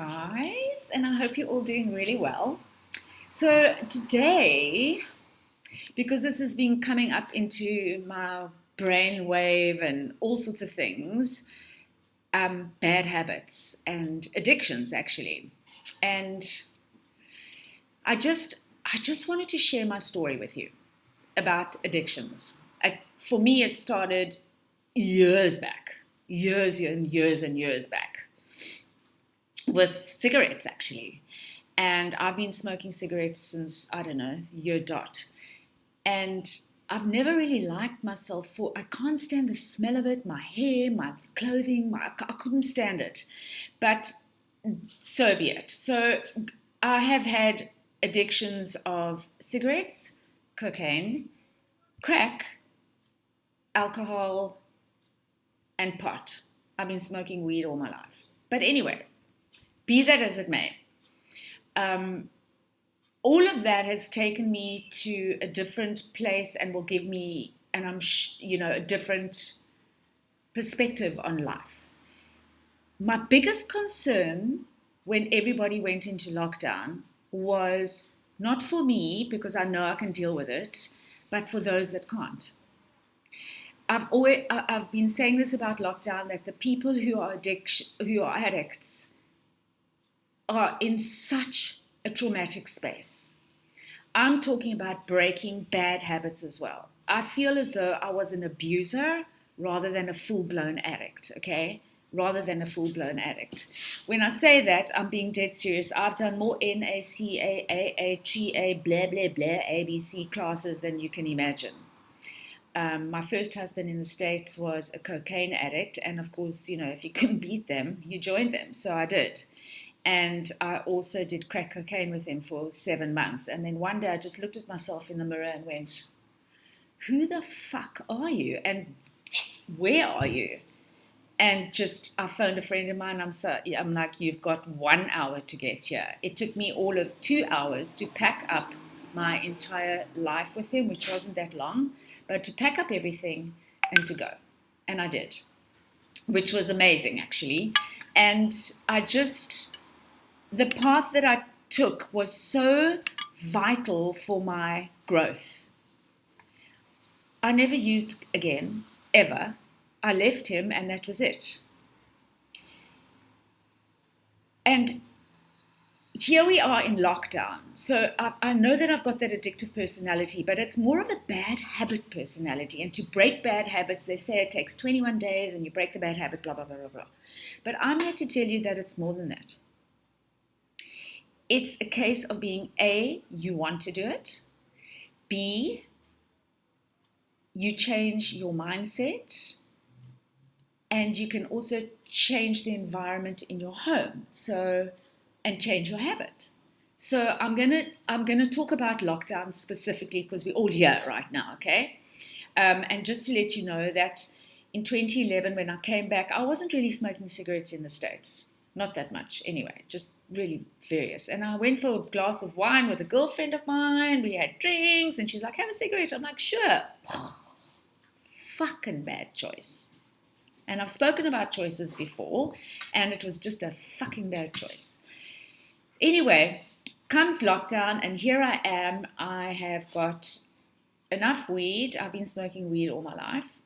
guys, and I hope you're all doing really well. So, today, because this has been coming up into my brainwave and all sorts of things, bad habits and addictions, actually. And I just wanted to share my story with you about addictions. For me, it started years back, years back, with cigarettes actually. And I've been smoking cigarettes since, I don't know, year dot. And I've never really liked myself for, I can't stand the smell of it, my hair, my clothing, I couldn't stand it. But so be it. So I have had addictions of cigarettes, cocaine, crack, alcohol, and pot. I've been smoking weed all my life. But anyway, be that as it may, all of that has taken me to a different place and will give me, a different perspective on life. My biggest concern when everybody went into lockdown was not for me, because I know I can deal with it, but for those that can't. I've been saying this about lockdown, that the people who are addicts are in such a traumatic space. I'm talking about breaking bad habits as well. I feel as though I was an abuser rather than a full-blown addict, okay? Rather than a full-blown addict. When I say that, I'm being dead serious. I've done more NACA, AA, blah, blah, blah, ABC classes than you can imagine. My first husband in the States was a cocaine addict, and of course, if you couldn't beat them, you joined them. So I did. And I also did crack cocaine with him for 7 months. And then one day I just looked at myself in the mirror and went, who the fuck are you? And where are you? And I phoned a friend of mine. I'm like, you've got 1 hour to get here. It took me all of 2 hours to pack up my entire life with him, which wasn't that long, but to pack up everything and to go. And I did, which was amazing, actually. And the path that I took was so vital for my growth. I never used again, ever. I left him and that was it. And here we are in lockdown. So I know that I've got that addictive personality, but it's more of a bad habit personality. And to break bad habits, they say it takes 21 days and you break the bad habit, blah, blah, blah, blah, blah. But I'm here to tell you that it's more than that. It's a case of being A, you want to do it. B, you change your mindset. And you can also change the environment in your home. And change your habit. So I'm gonna talk about lockdown specifically because we're all here right now, okay? And just to let you know that in 2011, when I came back, I wasn't really smoking cigarettes in the States. Not that much, anyway, just really various. And I went for a glass of wine with a girlfriend of mine. We had drinks, and she's like, have a cigarette. I'm like, sure. Fucking bad choice. And I've spoken about choices before, and it was just a fucking bad choice. Anyway, comes lockdown, and here I am. I have got enough weed. I've been smoking weed all my life.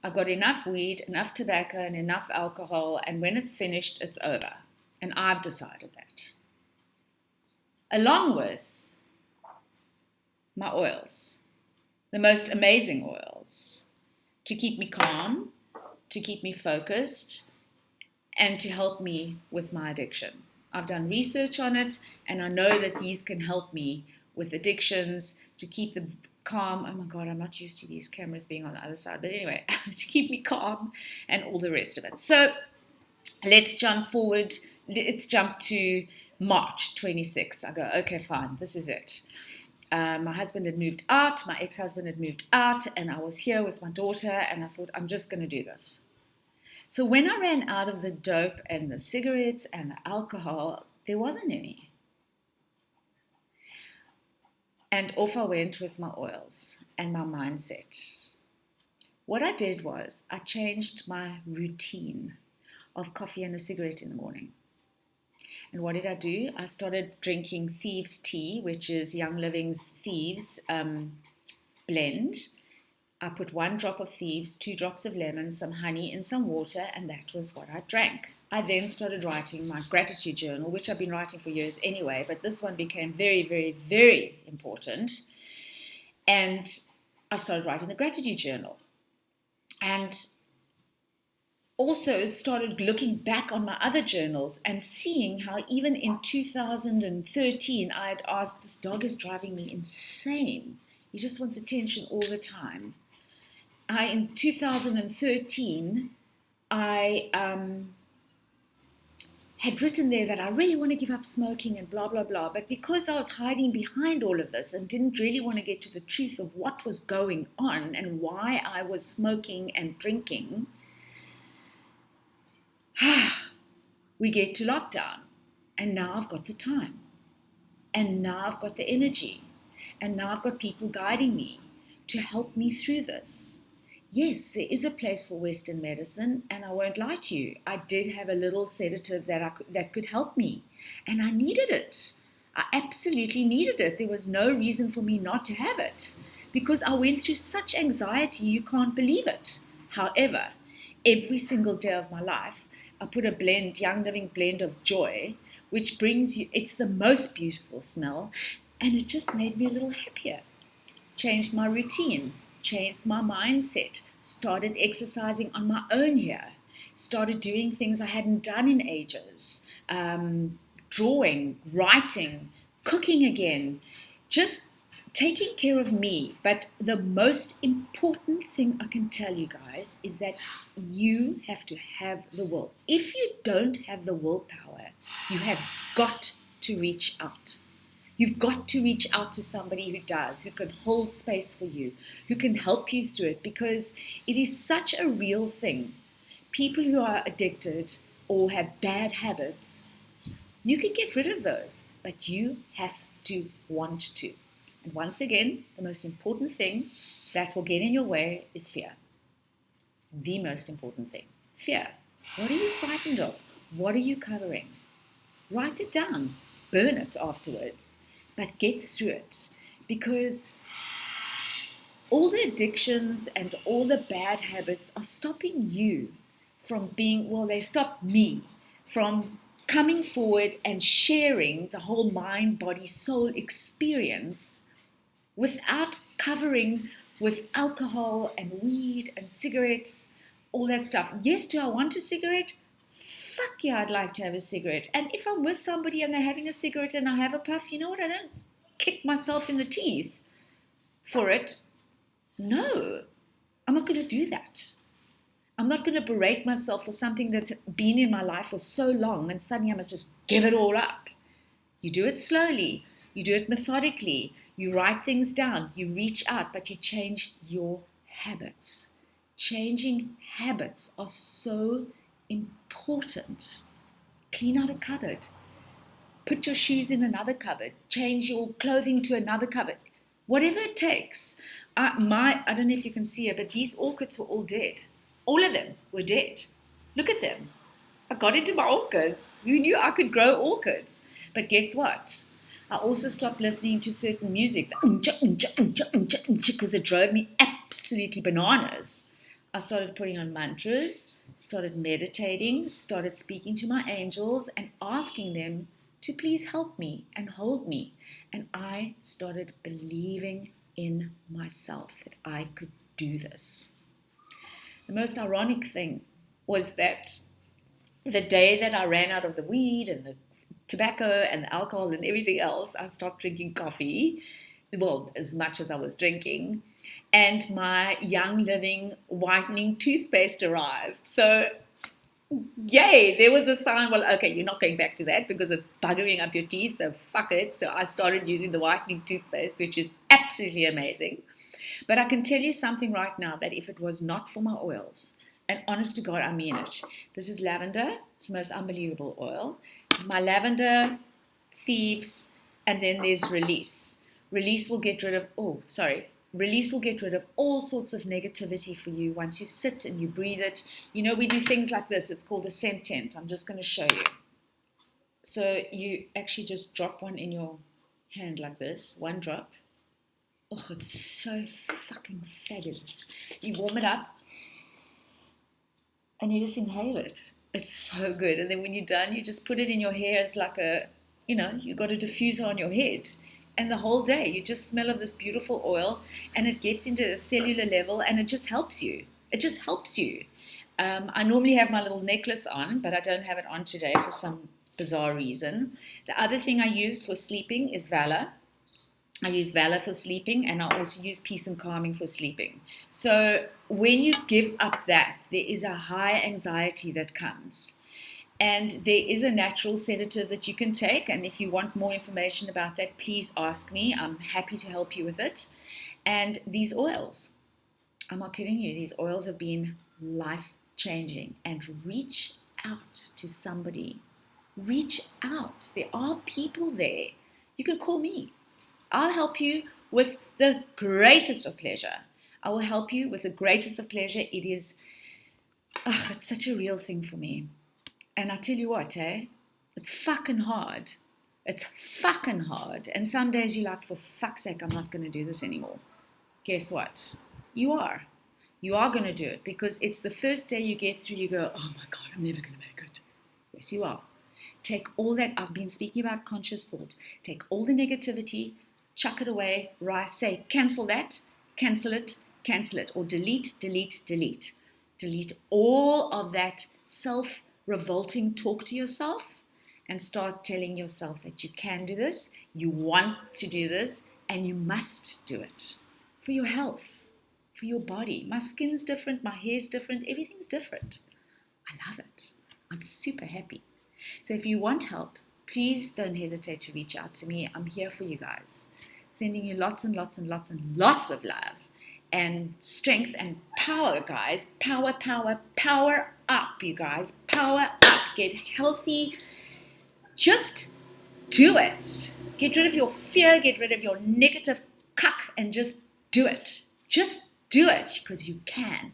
I've got enough weed, enough tobacco, and enough alcohol, and when it's finished, it's over. And I've decided that. Along with my oils, the most amazing oils, to keep me calm, to keep me focused, and to help me with my addiction. I've done research on it, and I know that these can help me with addictions, to keep the calm. Oh my God, I'm not used to these cameras being on the other side. But anyway, to keep me calm and all the rest of it. So let's jump forward. Let's jump to March 26. I go, okay, fine, this is it. My husband had moved out, my ex-husband had moved out, and I was here with my daughter, and I thought, I'm just going to do this. So when I ran out of the dope and the cigarettes and the alcohol, there wasn't any. And off I went with my oils and my mindset. What I did was I changed my routine of coffee and a cigarette in the morning. And what did I do? I started drinking Thieves Tea, which is Young Living's Thieves blend. I put 1 drop of Thieves, 2 drops of lemon, some honey, and some water, and that was what I drank. I then started writing my gratitude journal, which I've been writing for years anyway, but this one became very, very, very important. And I started writing the gratitude journal. And also started looking back on my other journals and seeing how even in 2013, I had asked, this dog is driving me insane. He just wants attention all the time. In 2013, I had written there that I really want to give up smoking and blah, blah, blah. But because I was hiding behind all of this and didn't really want to get to the truth of what was going on and why I was smoking and drinking, we get to lockdown. And now I've got the time. And now I've got the energy. And now I've got people guiding me to help me through this. Yes, there is a place for Western medicine, and I won't lie to you. I did have a little sedative that could help me, and I needed it. I absolutely needed it. There was no reason for me not to have it because I went through such anxiety, you can't believe it. However, every single day of my life, I put a blend, Young Living blend of joy, which brings you, it's the most beautiful smell, and it just made me a little happier. Changed my routine. Changed my mindset, started exercising on my own here, started doing things I hadn't done in ages, drawing, writing, cooking again, just taking care of me. But the most important thing I can tell you guys is that you have to have the will. If you don't have the willpower, you have got to reach out. You've got to reach out to somebody who does, who can hold space for you, who can help you through it, because it is such a real thing. People who are addicted or have bad habits, you can get rid of those, but you have to want to. And once again, the most important thing that will get in your way is fear. The most important thing, fear. What are you frightened of? What are you covering? Write it down. Burn it afterwards. But get through it, because all the addictions and all the bad habits are stopping you from being, well, they stop me from coming forward and sharing the whole mind, body, soul experience without covering with alcohol and weed and cigarettes, all that stuff. Yes, do I want a cigarette? Fuck yeah, I'd like to have a cigarette. And if I'm with somebody and they're having a cigarette and I have a puff, you know what? I don't kick myself in the teeth for it. No, I'm not going to do that. I'm not going to berate myself for something that's been in my life for so long and suddenly I must just give it all up. You do it slowly. You do it methodically. You write things down. You reach out, but you change your habits. Changing habits are so important. Clean out a cupboard. Put your shoes in another cupboard. Change your clothing to another cupboard. Whatever it takes. I don't know if you can see it, but these orchids were all dead. All of them were dead. Look at them. I got into my orchids. Who knew I could grow orchids? But guess what? I also stopped listening to certain music because it drove me absolutely bananas. I started putting on mantras, started meditating, started speaking to my angels and asking them to please help me and hold me. And I started believing in myself that I could do this. The most ironic thing was that the day that I ran out of the weed and the tobacco and the alcohol and everything else, I stopped drinking coffee, well, as much as I was drinking, and my Young Living whitening toothpaste arrived. So, yay, there was a sign, well, okay, you're not going back to that because it's buggering up your teeth, so fuck it. So I started using the whitening toothpaste, which is absolutely amazing. But I can tell you something right now, that if it was not for my oils, and honest to God, I mean it. This is lavender. It's the most unbelievable oil. My lavender, Thieves, and then there's Release. Release will get rid of all sorts of negativity for you once you sit and you breathe it. You know, we do things like this. It's called a scent tent. I'm just going to show you. So you actually just drop one in your hand like this, one drop. Oh, it's so fucking fabulous. You warm it up and you just inhale it. It's so good. And then when you're done, you just put it in your hair as like a, you got a diffuser on your head. And the whole day, you just smell of this beautiful oil and it gets into a cellular level and it just helps you. It just helps you. I normally have my little necklace on, but I don't have it on today for some bizarre reason. The other thing I use for sleeping is Valor. I use Valor for sleeping, and I also use Peace and Calming for sleeping. So when you give up that, there is a high anxiety that comes. And there is a natural sedative that you can take. And if you want more information about that, please ask me. I'm happy to help you with it. And these oils, I'm not kidding you, these oils have been life-changing. And reach out to somebody. Reach out. There are people there. You can call me. I'll help you with the greatest of pleasure. I will help you with the greatest of pleasure. It is, it's such a real thing for me. And I tell you what, it's fucking hard. It's fucking hard. And some days you're like, for fuck's sake, I'm not going to do this anymore. Guess what? You are. You are going to do it because it's the first day you get through, you go, oh my God, I'm never going to make it. Yes, you are. Take all that, I've been speaking about conscious thought. Take all the negativity, chuck it away, say, cancel that, cancel it, or delete. Delete all of that self-revolting talk to yourself and start telling yourself that you can do this, you want to do this, and you must do it for your health, for your body. My skin's different, my hair's different, everything's different. I love it. I'm super happy. So if you want help, please don't hesitate to reach out to me. I'm here for you guys. Sending you lots and lots and lots and lots of love and strength and power, guys. Power up, you guys. Power up. Get healthy. Just do it. Get rid of your fear. Get rid of your negative cuck and just do it. Just do it because you can.